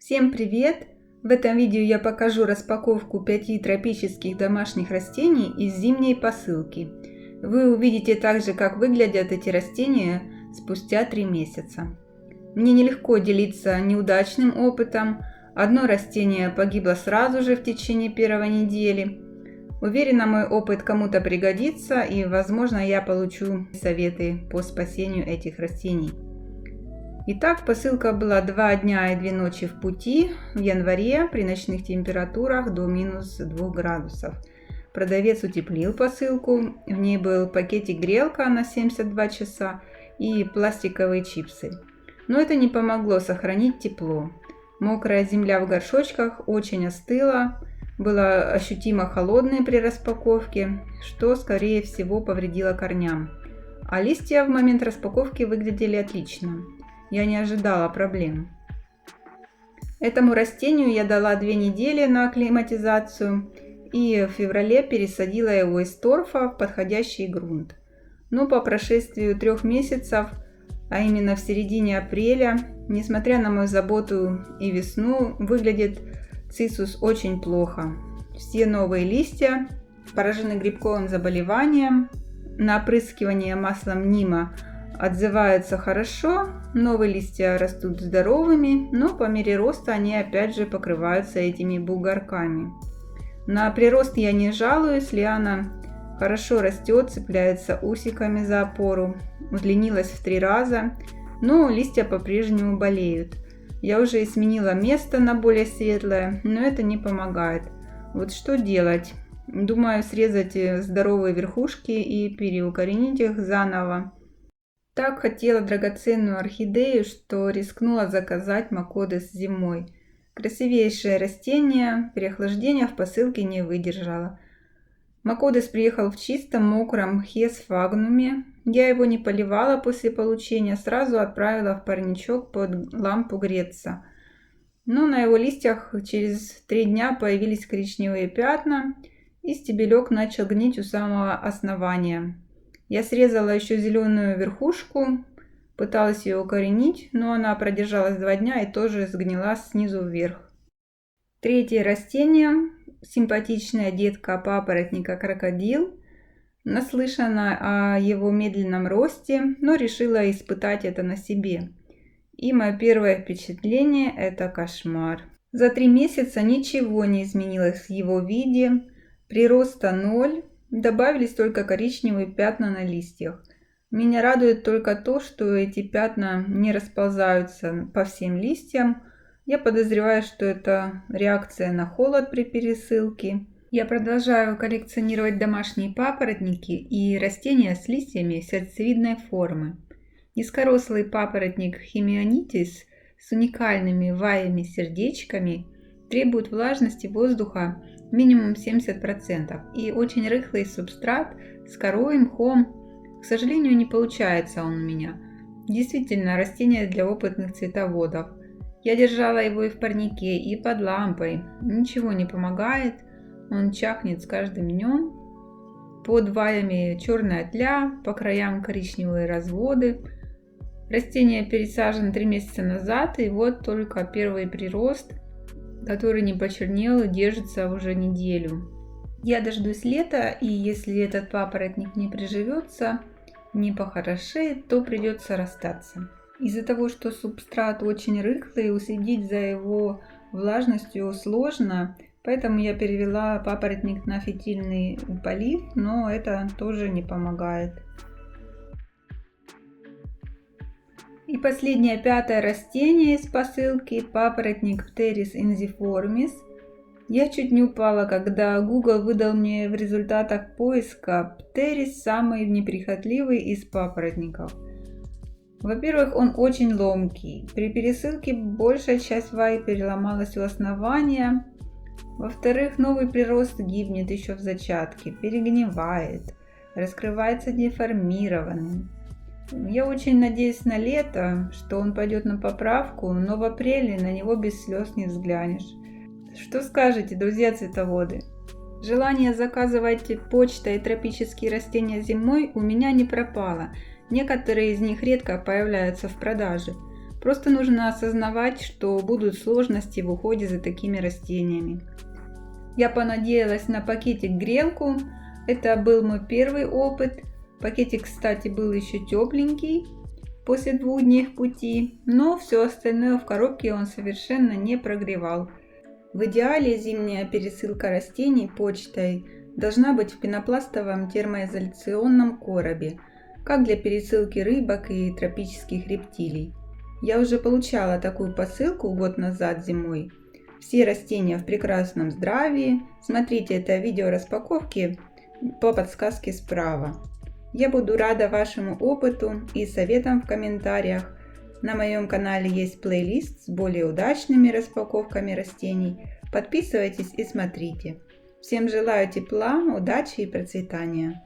Всем привет! В этом видео я покажу распаковку 5 тропических домашних растений из зимней посылки. Вы увидите также, как выглядят эти растения спустя 3 месяца. Мне нелегко делиться неудачным опытом. Одно растение погибло сразу же в течение первой недели. Уверена, мой опыт кому-то пригодится, и, возможно, я получу советы по спасению этих растений. Итак, посылка была 2 дня и 2 ночи в пути в январе при ночных температурах до минус 2 градусов. Продавец утеплил посылку, в ней был пакетик грелка на 72 часа и пластиковые чипсы. Но это не помогло сохранить тепло. Мокрая земля в горшочках очень остыла, была ощутимо холодной при распаковке, что скорее всего повредило корням. А листья в момент распаковки выглядели отлично. Я не ожидала проблем. Этому растению я дала 2 недели на акклиматизацию и в феврале пересадила его из торфа в подходящий грунт. Но по прошествию 3 месяцев, а именно в середине апреля, несмотря на мою заботу и весну, выглядит цисус очень плохо. Все новые листья поражены грибковым заболеванием, на опрыскивание маслом нима отзываются хорошо, новые листья растут здоровыми, но по мере роста они опять же покрываются этими бугорками. На прирост я не жалуюсь, лиана хорошо растет, цепляется усиками за опору, удлинилась в 3 раза, но листья по-прежнему болеют. Я уже и сменила место на более светлое, но это не помогает. Вот что делать? Думаю, срезать здоровые верхушки и переукоренить их заново. Так хотела драгоценную орхидею, что рискнула заказать макодес зимой. Красивейшее растение, переохлаждения в посылке не выдержало. Макодес приехал в чистом мокром хесфагнуме. Я его не поливала после получения, сразу отправила в парничок под лампу греться. Но на его листьях через 3 дня появились коричневые пятна, и стебелек начал гнить у самого основания. Я срезала еще зеленую верхушку, пыталась ее укоренить, но она продержалась 2 дня и тоже сгнила снизу вверх. Третье растение, симпатичная детка папоротника крокодил. Наслышана о его медленном росте, но решила испытать это на себе. И мое первое впечатление – это кошмар. За 3 месяца ничего не изменилось в его виде, прироста 0. Добавились только коричневые пятна на листьях. Меня радует только то, что эти пятна не расползаются по всем листьям. Я подозреваю, что это реакция на холод при пересылке. Я продолжаю коллекционировать домашние папоротники и растения с листьями сердцевидной формы. Низкорослый папоротник химионитис с уникальными ваями-сердечками требует влажности воздуха минимум 70% и очень рыхлый субстрат с корой, мхом. К сожалению, не получается он у меня. Действительно, растение для опытных цветоводов. Я держала его и в парнике, и под лампой. Ничего не помогает, он чахнет с каждым днем. Под ваями черная тля, по краям коричневые разводы. Растение пересажено 3 месяца назад, и вот только первый прирост, который не почернел и держится уже неделю. Я дождусь лета, и если этот папоротник не приживется, не похорошеет, то придется расстаться. Из-за того, что субстрат очень рыхлый, уследить за его влажностью сложно, поэтому я перевела папоротник на фитильный полив, но это тоже не помогает. И последнее, 5-е растение из посылки – папоротник Pteris enziformis. Я чуть не упала, когда Google выдал мне в результатах поиска Pteris самый неприхотливый из папоротников. Во-первых, он очень ломкий. При пересылке большая часть вай переломалась у основания. Во-вторых, новый прирост гибнет еще в зачатке, перегнивает, раскрывается деформированным. Я очень надеюсь на лето, что он пойдет на поправку, но в апреле на него без слез не взглянешь. Что скажете, друзья цветоводы? Желание заказывать почтой тропические растения зимой у меня не пропало. Некоторые из них редко появляются в продаже. Просто нужно осознавать, что будут сложности в уходе за такими растениями. Я понадеялась на пакетик-грелку. Это был мой первый опыт. Пакетик, кстати, был еще тепленький после 2 дней в пути, но все остальное в коробке он совершенно не прогревал. В идеале зимняя пересылка растений почтой должна быть в пенопластовом термоизоляционном коробе, как для пересылки рыбок и тропических рептилий. Я уже получала такую посылку год назад зимой. Все растения в прекрасном здравии. Смотрите это видео распаковки по подсказке справа. Я буду рада вашему опыту и советам в комментариях. На моем канале есть плейлист с более удачными распаковками растений. Подписывайтесь и смотрите. Всем желаю тепла, удачи и процветания.